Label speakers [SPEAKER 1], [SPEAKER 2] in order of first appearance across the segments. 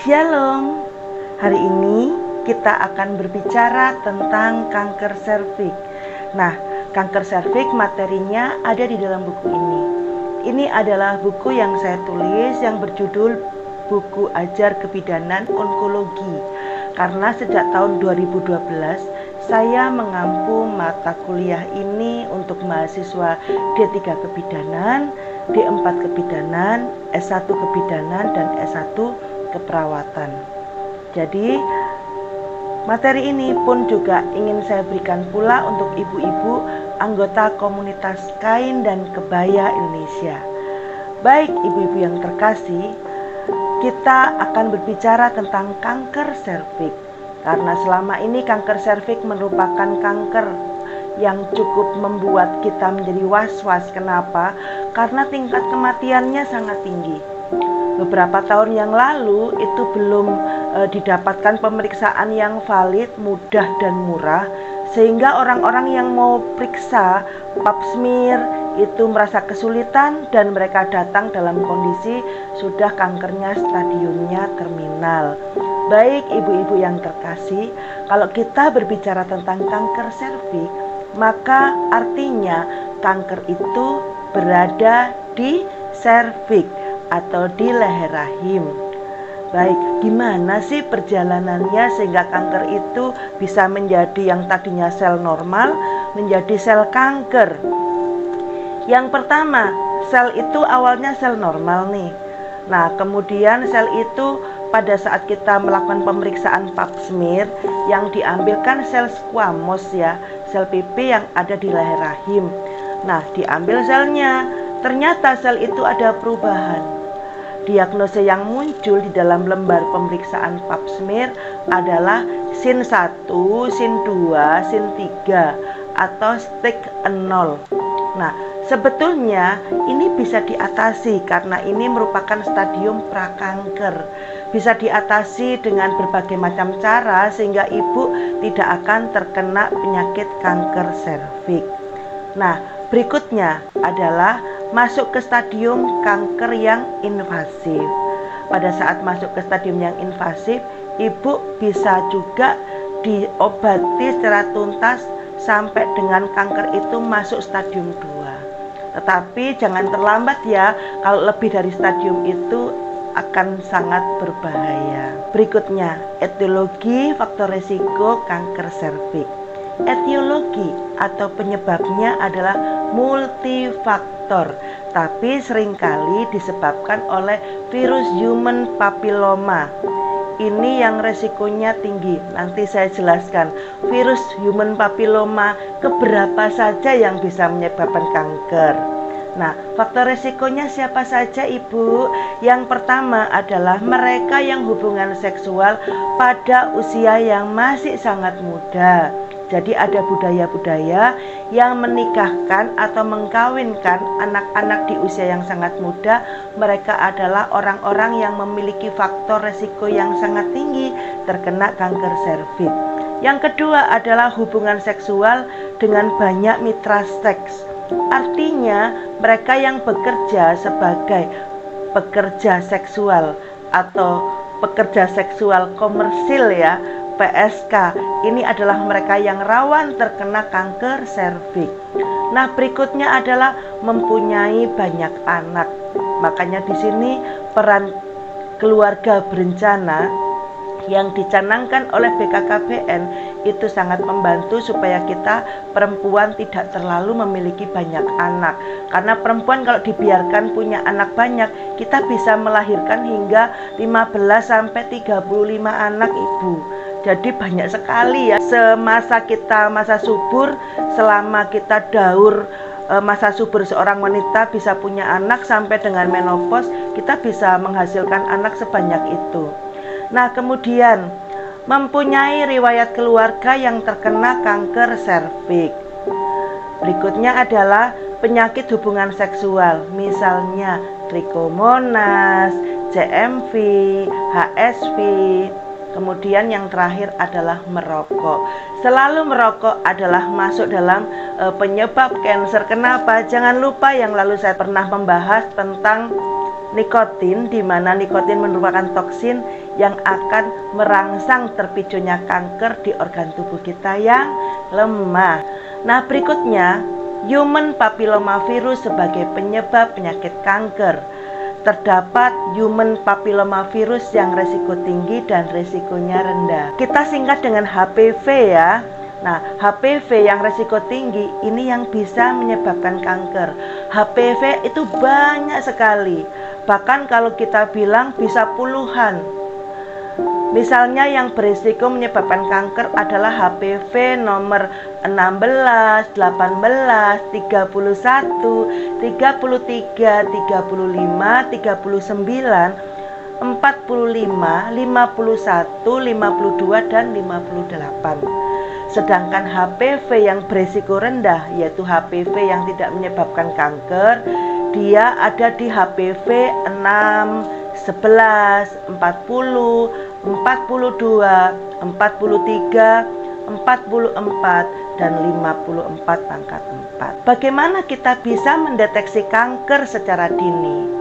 [SPEAKER 1] Shalom. Hari ini kita akan berbicara tentang kanker serviks. Nah, kanker serviks materinya ada di dalam buku ini. Ini adalah buku yang saya tulis yang berjudul Buku Ajar Kebidanan Onkologi. Karena sejak tahun 2012 saya mengampu mata kuliah ini untuk mahasiswa D3 Kebidanan, D4 Kebidanan, S1 Kebidanan, dan S1 Keperawatan. Jadi materi ini pun juga ingin saya berikan pula untuk ibu-ibu anggota komunitas kain dan kebaya Indonesia. Baik ibu-ibu yang terkasih, kita akan berbicara tentang kanker serviks. Karena selama ini kanker serviks merupakan kanker yang cukup membuat kita menjadi was-was. Kenapa? Karena tingkat kematiannya sangat tinggi. Beberapa tahun yang lalu itu belum didapatkan pemeriksaan yang valid, mudah dan murah, sehingga orang-orang yang mau periksa pap smear itu merasa kesulitan dan mereka datang dalam kondisi sudah kankernya stadiumnya terminal. Baik ibu-ibu yang terkasih, kalau kita berbicara tentang kanker serviks, maka artinya kanker itu berada di serviks atau di leher rahim. Baik, gimana sih perjalanannya sehingga kanker itu bisa menjadi yang tadinya sel normal menjadi sel kanker? Yang pertama, sel itu awalnya sel normal nih. Nah, kemudian sel itu pada saat kita melakukan pemeriksaan pap smear yang diambilkan sel squamous ya, sel pipi yang ada di leher rahim. Nah, diambil selnya, ternyata sel itu ada perubahan. Diagnosa yang muncul di dalam lembar pemeriksaan pap smear adalah sin 1, sin 2, sin 3 atau stage 0. Nah, sebetulnya ini bisa diatasi karena ini merupakan stadium prakanker. Bisa diatasi dengan berbagai macam cara sehingga ibu tidak akan terkena penyakit kanker serviks. Nah, berikutnya adalah masuk ke stadium kanker yang invasif. Pada saat masuk ke stadium yang invasif, ibu bisa juga diobati secara tuntas sampai dengan kanker itu masuk stadium 2. Tetapi jangan terlambat ya, kalau lebih dari stadium itu akan sangat berbahaya. Berikutnya, etiologi faktor risiko kanker serviks. Etiologi atau penyebabnya adalah multifaktor, tapi seringkali disebabkan oleh virus human papilloma. Ini yang resikonya tinggi. Nanti saya jelaskan virus human papilloma keberapa saja yang bisa menyebabkan kanker. Nah, faktor resikonya siapa saja ibu? Yang pertama adalah mereka yang hubungan seksual pada usia yang masih sangat muda. Jadi ada budaya-budaya yang menikahkan atau mengkawinkan anak-anak di usia yang sangat muda. Mereka adalah orang-orang yang memiliki faktor resiko yang sangat tinggi terkena kanker serviks. Yang kedua adalah hubungan seksual dengan banyak mitra seks. Artinya mereka yang bekerja sebagai pekerja seksual atau pekerja seksual komersil ya, PSK, ini adalah mereka yang rawan terkena kanker serviks. Nah, berikutnya adalah mempunyai banyak anak. Makanya di sini peran keluarga berencana yang dicanangkan oleh BKKBN itu sangat membantu supaya kita perempuan tidak terlalu memiliki banyak anak. Karena perempuan kalau dibiarkan punya anak banyak, kita bisa melahirkan hingga 15 sampai 35 anak ibu. Jadi banyak sekali ya, semasa kita masa subur, selama kita daur masa subur seorang wanita bisa punya anak sampai dengan menopause, kita bisa menghasilkan anak sebanyak itu. Nah, kemudian mempunyai riwayat keluarga yang terkena kanker serviks. Berikutnya adalah penyakit hubungan seksual, misalnya trichomonas, CMV, HSV. Kemudian yang terakhir adalah merokok. Selalu merokok adalah masuk dalam penyebab kanker. Kenapa? Jangan lupa yang lalu saya pernah membahas tentang nikotin, di mana nikotin merupakan toksin yang akan merangsang terpicunya kanker di organ tubuh kita yang lemah. Nah, berikutnya, human papillomavirus sebagai penyebab penyakit kanker. Terdapat human papillomavirus yang resiko tinggi dan resikonya rendah. Kita singkat dengan HPV ya. Nah, HPV yang resiko tinggi ini yang bisa menyebabkan kanker. HPV itu banyak sekali. Bahkan kalau kita bilang bisa puluhan. Misalnya yang berisiko menyebabkan kanker adalah HPV nomor 16, 18, 31, 33, 35, 39, 45, 51, 52, dan 58. Sedangkan HPV yang berisiko rendah, yaitu HPV yang tidak menyebabkan kanker, dia ada di HPV 6, 11, 40, 42, 43, 44, dan 54 pangkat 4. Bagaimana kita bisa mendeteksi kanker secara dini?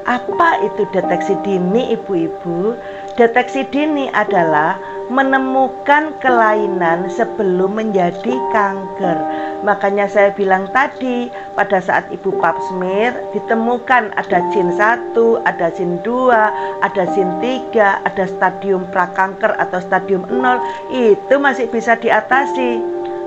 [SPEAKER 1] Apa itu deteksi dini, ibu-ibu? Deteksi dini adalah menemukan kelainan sebelum menjadi kanker. Makanya saya bilang tadi, pada saat ibu pap smear ditemukan ada SIN 1, ada SIN 2, ada SIN 3, ada stadium prakanker atau stadium 0, itu masih bisa diatasi.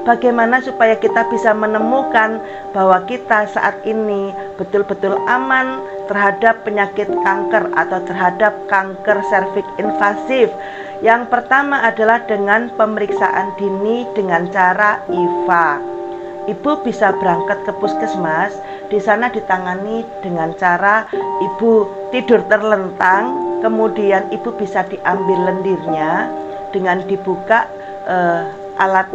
[SPEAKER 1] Bagaimana supaya kita bisa menemukan bahwa kita saat ini betul-betul aman terhadap penyakit kanker atau terhadap kanker serviks invasif? Yang pertama adalah dengan pemeriksaan dini dengan cara IVA. Ibu bisa berangkat ke puskesmas, di sana ditangani dengan cara ibu tidur terlentang, kemudian ibu bisa diambil lendirnya dengan dibuka alat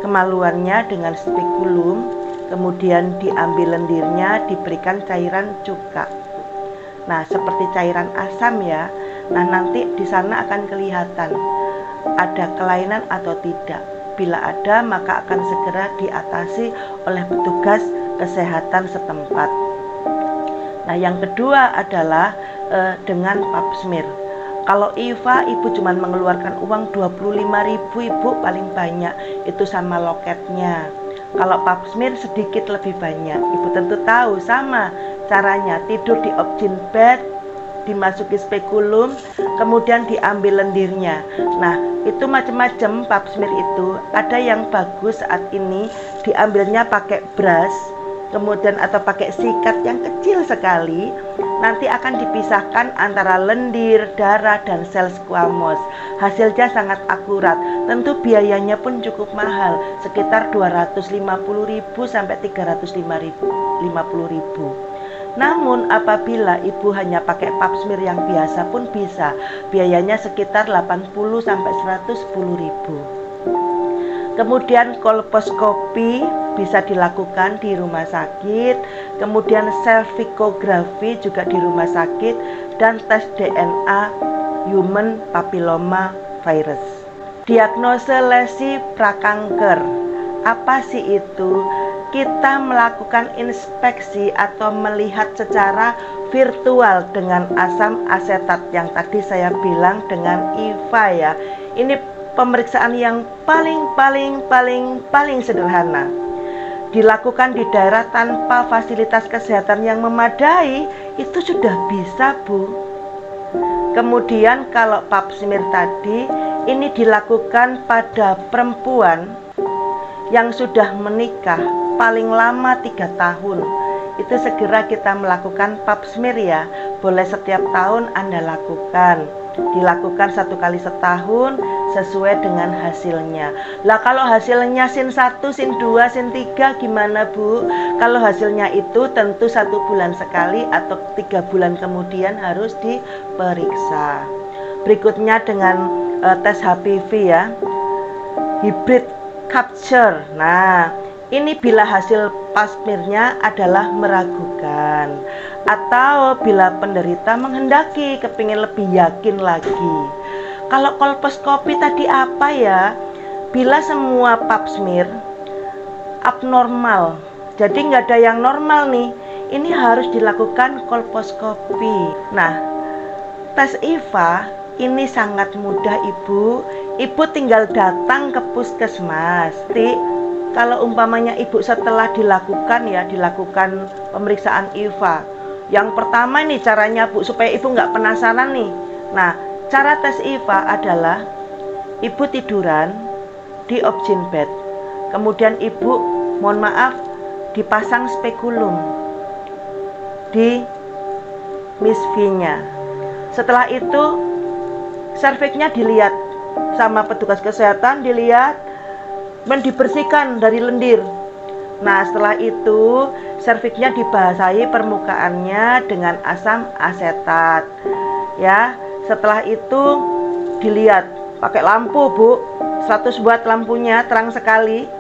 [SPEAKER 1] kemaluannya dengan spekulum, kemudian diambil lendirnya, diberikan cairan cuka. Nah, seperti cairan asam ya. Nah, nanti di sana akan kelihatan ada kelainan atau tidak. Bila ada, maka akan segera diatasi oleh petugas kesehatan setempat. Nah, yang kedua adalah dengan pap smear. Kalau IVA, ibu cuma mengeluarkan uang 25.000, ibu paling banyak itu sama loketnya. Kalau pap smear sedikit lebih banyak. Ibu tentu tahu sama caranya, tidur di opjin bed, dimasuki spekulum, kemudian diambil lendirnya. Nah, itu macam-macam pap smear itu. Ada yang bagus saat ini diambilnya pakai brush, kemudian atau pakai sikat yang kecil sekali. Nanti akan dipisahkan antara lendir, darah, dan sel squamous. Hasilnya sangat akurat. Tentu biayanya pun cukup mahal, sekitar 250.000 sampai 350.000. Namun apabila ibu hanya pakai pap smear yang biasa pun bisa, biayanya sekitar 80 sampai 110.000. Kemudian kolposkopi bisa dilakukan di rumah sakit, kemudian cervicography juga di rumah sakit, dan tes DNA human papilloma virus. Diagnosa lesi prakanker, apa sih itu? Kita melakukan inspeksi atau melihat secara virtual dengan asam asetat yang tadi saya bilang dengan IVA ya. Ini pemeriksaan yang paling sederhana. Dilakukan di daerah tanpa fasilitas kesehatan yang memadai, itu sudah bisa, Bu. Kemudian kalau pap smear tadi, ini dilakukan pada perempuan yang sudah menikah paling lama 3 tahun. Itu segera kita melakukan pap smear ya. Boleh setiap tahun Anda lakukan. Dilakukan 1 kali setahun sesuai dengan hasilnya. Lah kalau hasilnya SIN 1, SIN 2, SIN 3 gimana, Bu? Kalau hasilnya itu tentu 1 bulan sekali atau 3 bulan kemudian harus diperiksa. Berikutnya dengan tes HPV ya, hybrid capture. Nah, ini bila hasil pap smearnya adalah meragukan, atau bila penderita menghendaki kepingin lebih yakin lagi. Kalau kolposkopi tadi apa ya? Bila semua pap smear abnormal, jadi nggak ada yang normal nih, ini harus dilakukan kolposkopi. Nah, tes IVA Ini sangat mudah Ibu. Ibu tinggal datang ke puskesmas. Jadi kalau umpamanya Ibu setelah dilakukan pemeriksaan IVA. Yang pertama nih caranya Bu, supaya Ibu nggak penasaran nih. Nah, cara tes IVA adalah Ibu tiduran di objin bed. Kemudian Ibu, mohon maaf, dipasang spekulum di misfinya. Setelah itu serviknya dilihat sama petugas kesehatan, dilihat dan dibersihkan dari lendir. Nah, setelah itu serviknya dibasahi permukaannya dengan asam asetat. Ya, setelah itu dilihat pakai lampu, Bu. 100 watt lampunya, terang sekali.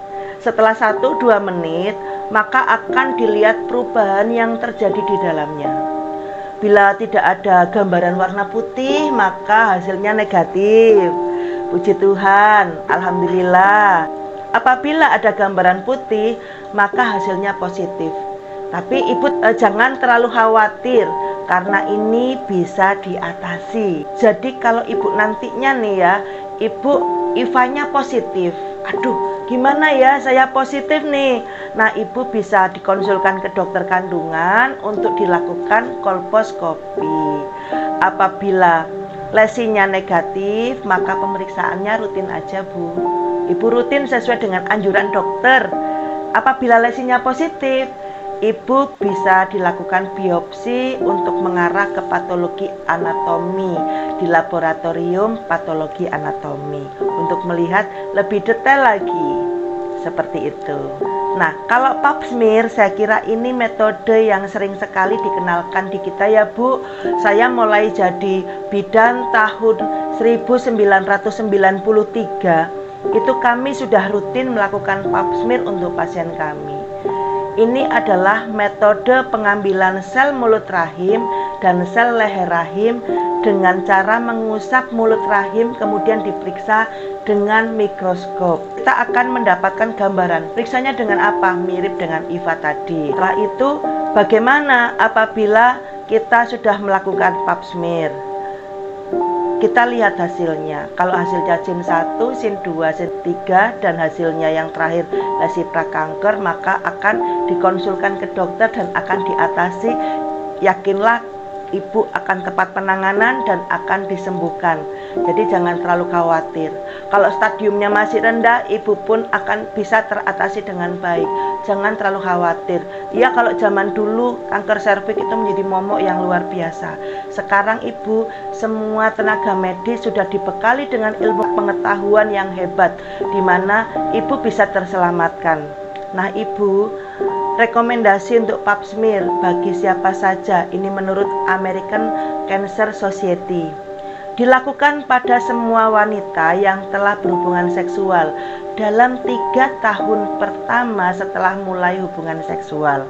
[SPEAKER 1] Setelah 1-2 menit, maka akan dilihat perubahan yang terjadi di dalamnya. Bila tidak ada gambaran warna putih, maka hasilnya negatif. Puji Tuhan, alhamdulillah. Apabila ada gambaran putih, maka hasilnya positif. Tapi Ibu jangan terlalu khawatir, karena ini bisa diatasi. Jadi kalau Ibu nantinya nih ya, Ibu IVA-nya positif. Aduh, gimana ya, saya positif nih. Nah, Ibu bisa dikonsulkan ke dokter kandungan untuk dilakukan kolposkopi. Apabila lesinya negatif, maka pemeriksaannya rutin aja, Bu. Ibu rutin sesuai dengan anjuran dokter. Apabila lesinya positif, Ibu bisa dilakukan biopsi untuk mengarah ke patologi anatomi di laboratorium patologi anatomi untuk melihat lebih detail lagi. Seperti itu. Nah, kalau pap smear, saya kira ini metode yang sering sekali dikenalkan di kita ya Bu. Saya mulai jadi bidan tahun 1993, itu kami sudah rutin melakukan pap smear untuk pasien kami. Ini adalah metode pengambilan sel mulut rahim dan sel leher rahim dengan cara mengusap mulut rahim, kemudian diperiksa dengan mikroskop. Kita akan mendapatkan gambaran. Periksanya dengan apa? Mirip dengan IVA tadi. Setelah itu, bagaimana apabila kita sudah melakukan pap smear? Kita lihat hasilnya. Kalau hasilnya SIN 1, SIN 2, SIN 3, dan hasilnya yang terakhir lesi prakanker, maka akan dikonsulkan ke dokter dan akan diatasi. Yakinlah Ibu akan tepat penanganan dan akan disembuhkan. Jadi jangan terlalu khawatir. Kalau stadiumnya masih rendah, Ibu pun akan bisa teratasi dengan baik. Jangan terlalu khawatir. Ya, kalau zaman dulu kanker serviks itu menjadi momok yang luar biasa. Sekarang Ibu, semua tenaga medis sudah dibekali dengan ilmu pengetahuan yang hebat, di mana Ibu bisa terselamatkan. Nah, Ibu, rekomendasi untuk pap smear bagi siapa saja, ini menurut American Cancer Society, dilakukan pada semua wanita yang telah berhubungan seksual dalam 3 tahun pertama setelah mulai hubungan seksual.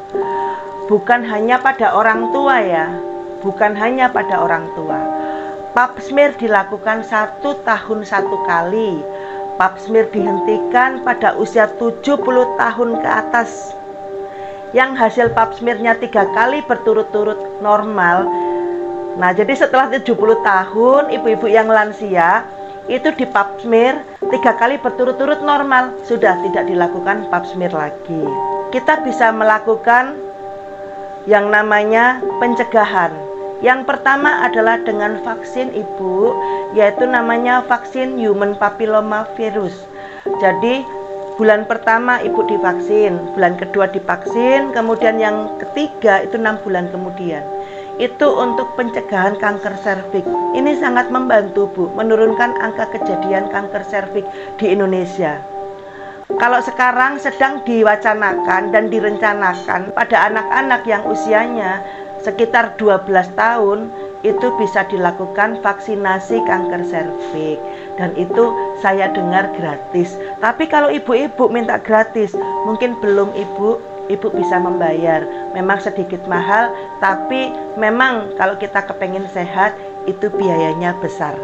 [SPEAKER 1] Bukan hanya pada orang tua ya, bukan hanya pada orang tua. Pap smear dilakukan 1 tahun 1 kali. Pap smear dihentikan pada usia 70 tahun ke atas. Yang hasil pap smearnya 3 kali berturut-turut normal. Nah, jadi setelah 70 tahun, ibu-ibu yang lansia itu di pap smear 3 kali berturut-turut normal, sudah tidak dilakukan pap smear lagi. Kita bisa melakukan yang namanya pencegahan. Yang pertama adalah dengan vaksin Ibu, yaitu namanya vaksin human papilloma virus. Jadi bulan pertama Ibu divaksin, bulan kedua divaksin, kemudian yang ketiga itu 6 bulan kemudian. Itu untuk pencegahan kanker serviks. Ini sangat membantu Bu, menurunkan angka kejadian kanker serviks di Indonesia. Kalau sekarang sedang diwacanakan dan direncanakan pada anak-anak yang usianya sekitar 12 tahun, itu bisa dilakukan vaksinasi kanker serviks. Dan itu saya dengar gratis. Tapi kalau ibu-ibu minta gratis, mungkin belum ibu bisa membayar. Memang sedikit mahal, tapi memang kalau kita kepengen sehat, itu biayanya besar.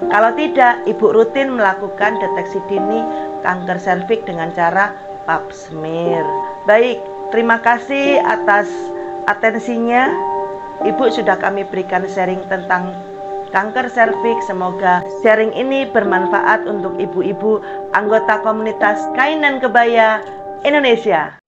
[SPEAKER 1] Kalau tidak, ibu rutin melakukan deteksi dini kanker serviks dengan cara pap smear. Baik, terima kasih atas atensinya. Ibu sudah kami berikan sharing tentang kanker serviks. Semoga sharing ini bermanfaat untuk ibu-ibu anggota komunitas Kain dan Kebaya Indonesia.